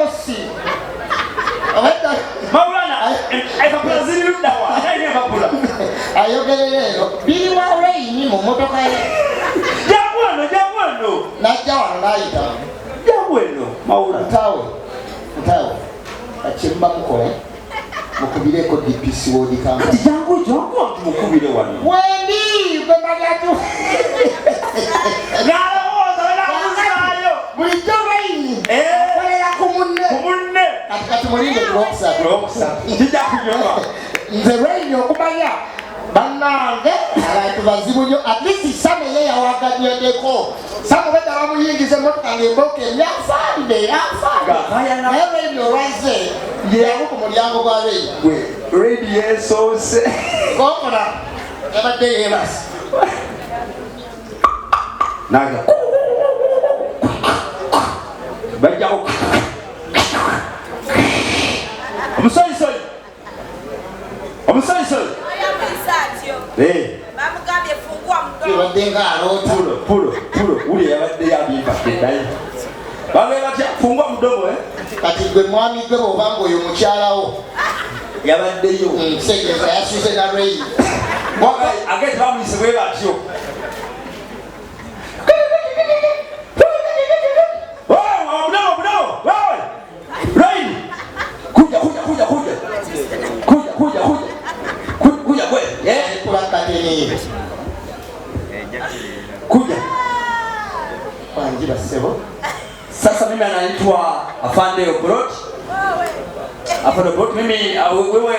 osi. Maurana, epapula ziri luddawa, ate epapula. Ayogerero, biri wa oleyini mu motoka ye. Jagwano. Najja wano n'ayita. Jagwano, Maurana. Mutawe. Akimba mukole. Mukubireko DPC wodi kamba. Jangu mukubire wano. Wendi, gwe magatu. Bulijjo oleyini. Kolera ku munne. Kati mulinde kulokusa. Kijja kunyuma. Nze lweyini okumanya. Bannange abantu bazibu nnyo at least Sam ye yawagaddeko Sam bwe bamuyingiza emmotoka ng'emboka afande naye lweyini olwaze yeyamu ku mulyango gwa lweyini yeesoose gokola yabadde yeebasi naga bajjawo omusoyisoyi bamugambye fungua mudomo pulo uli yabadde yabimpake ddayo bagee batya fungua mudomo kati gwe mwami gwe bw'obanga oyo mukyalawo yabaddeyo nsegeeza yasuze na lweyini agete bamuyise bwe batyo kuja panjira sebo. Sasa mimi anaitwa Afande Obrot. Afande Obrot mimi wewe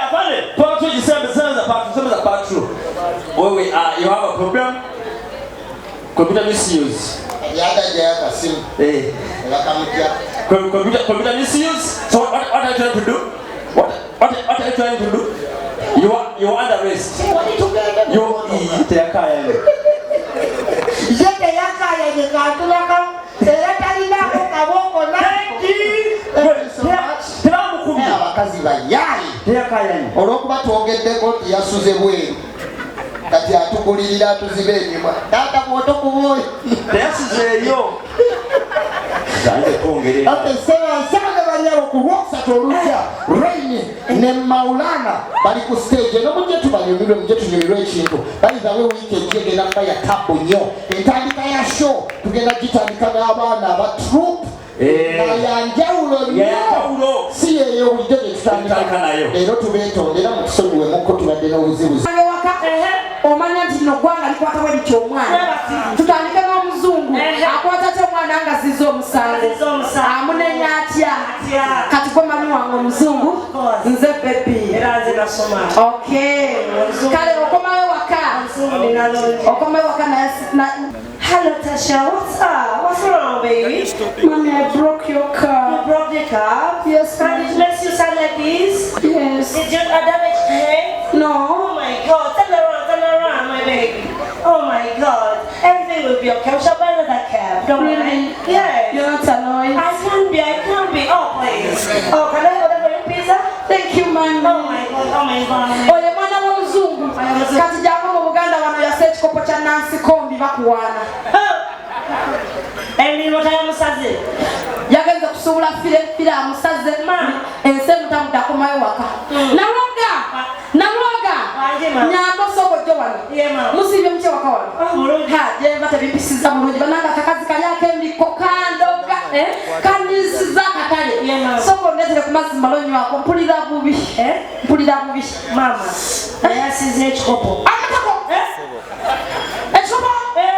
afande patu jisembe za patu. Wewe you have a problem. Computer misuse. Yaka simu. Computer misuse. So what are you trying to do? What are you trying to do? You are under arrest. Abakazi bayayi olw'okuba twogeddeko yasuze bweru kati atugulirira atuzibe enyuma taata bw'otokubuuya teyasuzeeyo Sanga baliawo ku lwokusatu olujja Raini ne Maurana bali ku stage eno mujje tunyumirwe ekintu balizawe wiiki ejja egenda kuba ya tabu nnyo entandika ya show tugenda gitandika n'abaana aba troupe yanjawulo nnyo si yeyo bulijjo gyetutandika nayo leero tubeetondera mu tusonyiwemuko tubadde n'obuzibuzi omanya nti lino ggwanga likwata bwe lityo omwana tutandike n'omuzungu akwata ty omwana nga ziza omusango amunenya atya kati gwe mami wange omuzungu nze bebi kale okomayo waka naye Hello Tasha, what's up? What's wrong, baby? Mommy, I broke your car. You broke the car? Yes, and it makes you sound like this? Yes. Did you damage head? No. Oh my God, turn around, my baby. Oh my God, everything will be okay. We shall buy another cab. Don't really? worry. Yes. You're not annoyed? I can't be. Oh please. Oh, can I order for you pizza? Thank you, man. Oh my God. Oye mwana w'omuzungu kati jangu mu Buganda wano yasa ekikopo kya Nansi Kombi bakuwaana. Musaze yagenze kusuubula fire amusaze ensi emutamuta akomayo waka namwoga nyamba osooka ojjo wano musiibye muki waka wano jeva tebipisiza bulungi bananga akakazi kalyako emiko kandoga kanisiza akatale sooka ondeetere ku mazzi malonywako mpulira bubi mama yasize ekikopo ekikopo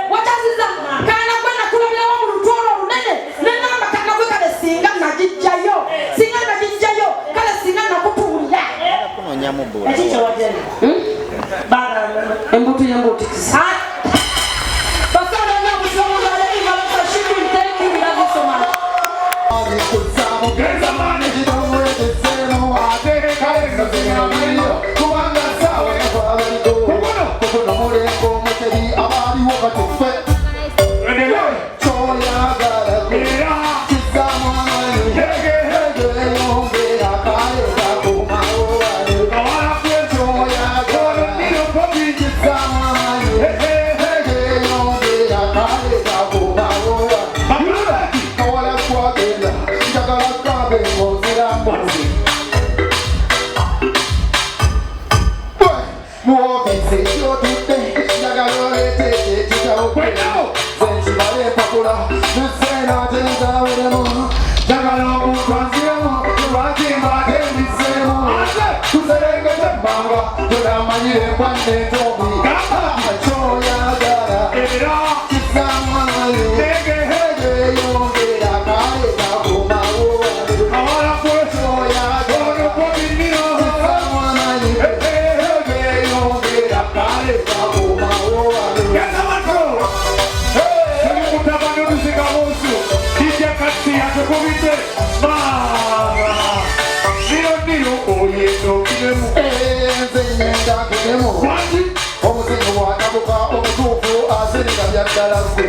wataziza kana kwenda kulabirawo mu lutwolo olunene nenamba kana gwe kale singa nagijjayo kale singa nakutuulira ekikyo wajeni embuto yembutikisa basalanya obusobozi thank you love you so much Manga, turamanyire kwanne tobi. Choyagala. Kisamani. Hege yongera kale kakumawo. Choyagala. Kisamani. Hege yongera kale kakumawo. Omuzingo bw'atabuka omutuufu azinga byaddala gwe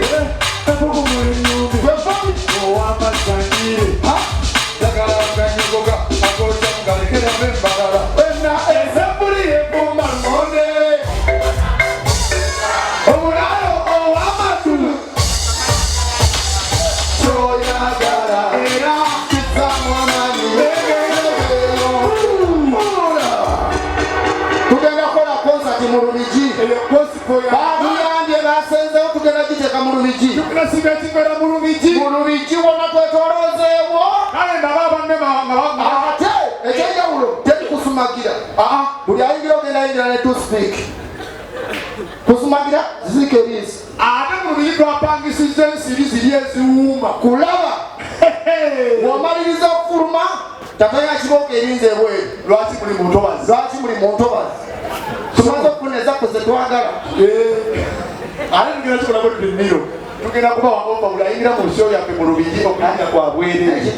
yagalaganyigoga akoca mugalekeramu embalala enna ezembuli yebumba ngonde omulaalo ow'amatulu kyoyagala era kizamu amaanyi tugenda kukola konsati mu Lubigi batuyambye basenzewo tugenda giteeka mu Lubigi mu Lubigi wonna twetoloozeewo ate ekyenjawulo tekikusumagira buli ayingira ogenda yingira ne to speak kusumagira zizika eriisi ate mu Lubigi twapangisiza ensiri ziri eziwuuma kulaba womaliriza okufuluma tatanya kibooka erinza ebweru lwaki muli mu ntobazi tumaze okufuna ezaffe zetwagala ate tugenda kikolako tudiniro tugenda kuba wangomba buli ayingira mu nsi yaffe mu Lubigi okulinda kwa bwereere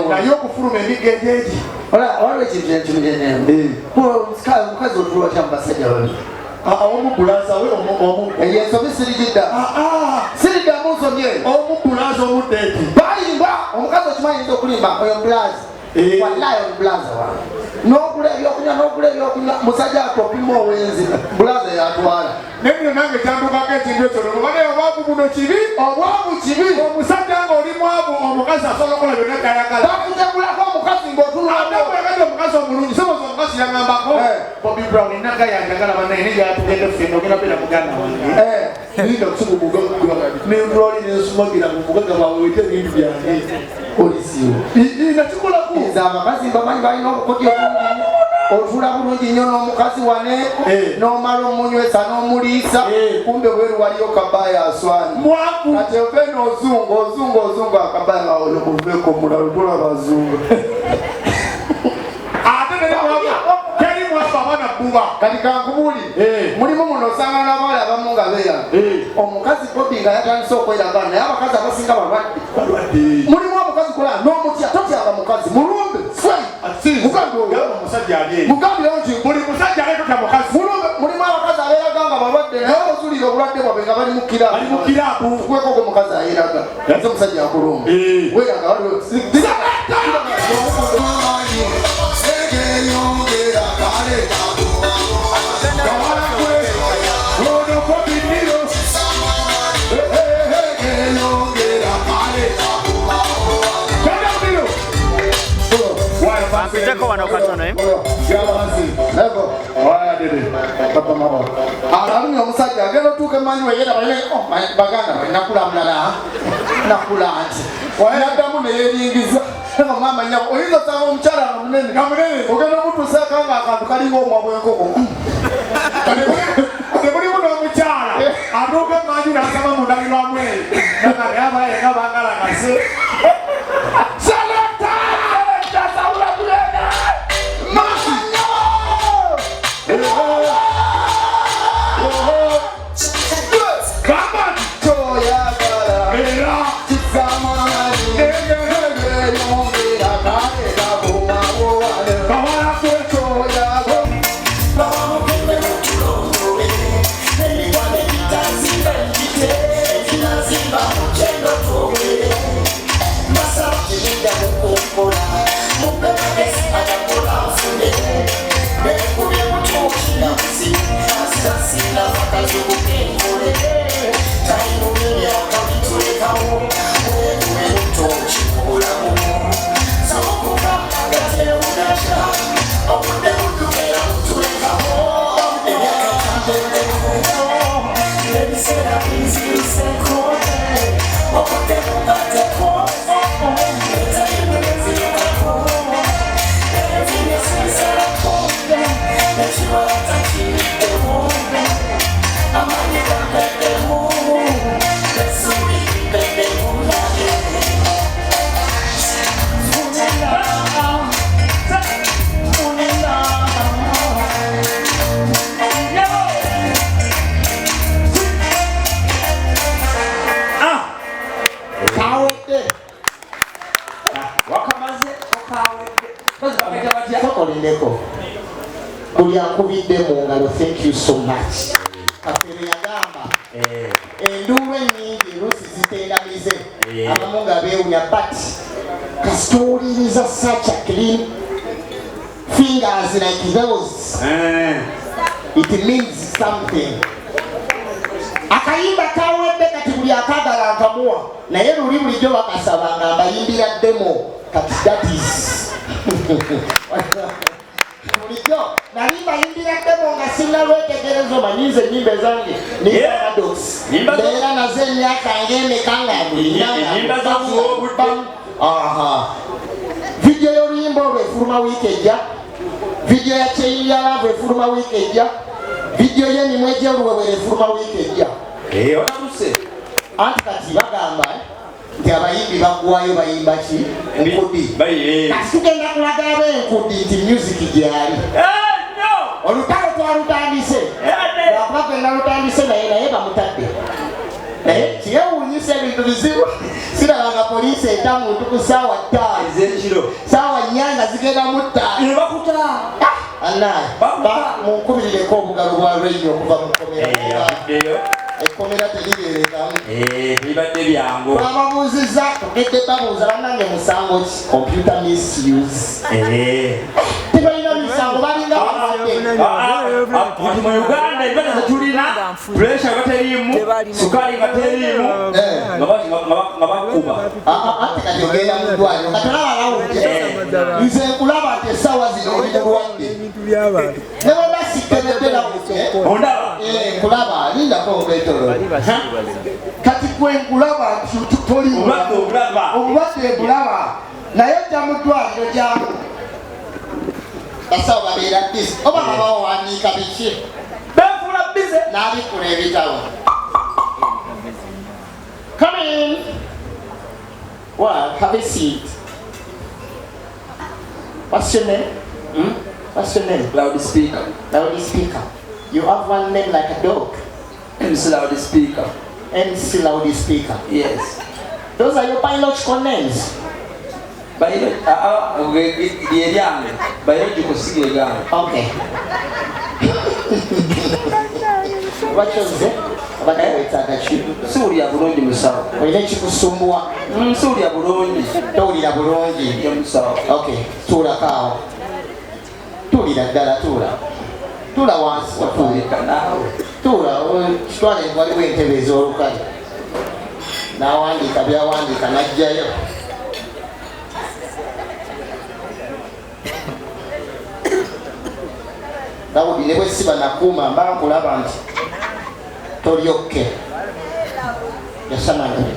naye okufuluma emiga egyegi waliwo ekintu ekimyeneewo omukazi otulwa tya mubasajja babiri omubulaza we ensobi sirigidda siriddamu nsomye omubulaza omudeeti balimba omukazi okimanyiriza okulimba oyo mubulazi wallahi omubulaza wa n'ogula ebyokunywa musajja atopima owenzi bulaza yatwala nebino nange kyandukako ekintu ekyo lobane obwavu buno kibi omusajja ng'oli mwavu omukazi asobola okola byonna byayagala bakutegulako omukazi ng'otunulaate omukazi omulungi soboza omukazi yangambako Bobby Brown enaga yanjagala banaye ne gyatugenda fenna ogenda beera muganda wange ninda okusobola omugagga nendwali nensumagira mu mugagga bwawe wete ebintu byange olisiwo nakikolaku abakazi bamanyi balina obukodyo bungi otula bulungi nnyo n'omukazi wane n'omala omunywesa n'omuliisa kumbe bweru waliyo kabaya aswani kati ove n'ozunga akabaya olokuveko mulalo tulabazunga ate teri mwaba abaana bbuba kati kankubuli mulimu muno osanga n'abawala abamu nga beera omukazi Bobby nga yatandise okweragana naye abakazi abasinga balwadde mulimu omukazi kola n'omutya totyanga mukazi mulumbe mugambire nti buli musajja aleetotya mukazi mulimu abakazi abeeraga nga balwadde naye ozulira obulwadde bwabwe nga bali mu kiraabu tukweko gwe mukazi ayeraga nze omusajja akulumba weraga waliwo Mpiteko wano katono alumye omusajja agenda otuuka emanyi weyera baganda nakula mulala nakula nti yaddamu neyeringiza mama nyako oyinza osanga omukyala munene ogenda omutuusaako nga akantu kalinga omwa bwenkoko temulimu n'omukyala atuuka emanyi nasaba mundabirwamu eyo naye abayenga bangalakase Mukabesi atakola mfunde, nekubye mutuukira Thank you so much. Kapere yagamba enduulu ennyingi oluusi zitendamize abamu nga beewunya but kasitowuliriza such a clean fingers like those it means something. Akayimba kawedde kati buli akagala nkamuwa naye luli bulijjo bakasabanga mbayimbira demo kati that is bulijjo nalimba yimbira demo nga singa lwetegerezo omanyize ennyimba ezange niadox mbeera nazo emyaka ng'emeka nga vidiyo y'oluyimba olwo efuluma wiiki ejja, vidiyo ya kyeyingyalavu efuluma wiiki ejja, vidiyo y'emimwa egy'oluwewere efuluma wiiki ejja. Anti kati bagamba nti abayimbi baggwayo bayimba ki? Enkudi. Kati tugenda kulaga ab'enkudi nti music gyali. Olutalo twalutandise. Lwakuba genda lutandise naye bamutadde. Naye kyewuunyisa ebintu bizibu. Sirabanga poliisi eta muntu ku ssaawa 5. Ssaawa 4 nga zigenda mu 5. Munkubirireko obugalo bwa radio okuva mu Komera. Komera teriberekamu. Bibadde byangu. Bababuuzizza tugedde babuuza bannange musango ki? Computer misuse. Tebalina misango balinga mu Uganda ebibadde zetulina pressure nga teriimu, sukaali nga teriimu, nga bakuba. Ate kati ogenda mu ddwaliro kati olaba lawuje nze nkulaba nti essaawa zino oli mulwadde ne bwe basikkenedde lawuje nkulaba lindako obwetololo kati gwe nkulaba nti toli obulwadde bulaba naye ojja mu ddwaliro gyamu basawo babeera bizi oba babawandiika biki benfula bize n'abikula ebitabo. Come in. Well, have a seat. What's your name? What's your name? Loudspeaker. Loudspeaker. You have one name like a dog. MC Loudspeaker. MC Loudspeaker. Yes. Those are your biological names. Biological sigilegano. Okay. What was it? Suuli bulungi musawo. Olina ekikusumbwa? Suuli bulungi. Towulira bulungi? Musawo. Okay. Tuulako awo. Tuulira ddala tuula. Tuula wansi. Watuulika naawe. Tuula. Kitwale waliwo entebe ez'olukale. N'awandiika by'awandiika n'ajjayo. Dawudi ne bwe siba nakuuma mba nkulaba nti tolyokke. Yasamagane.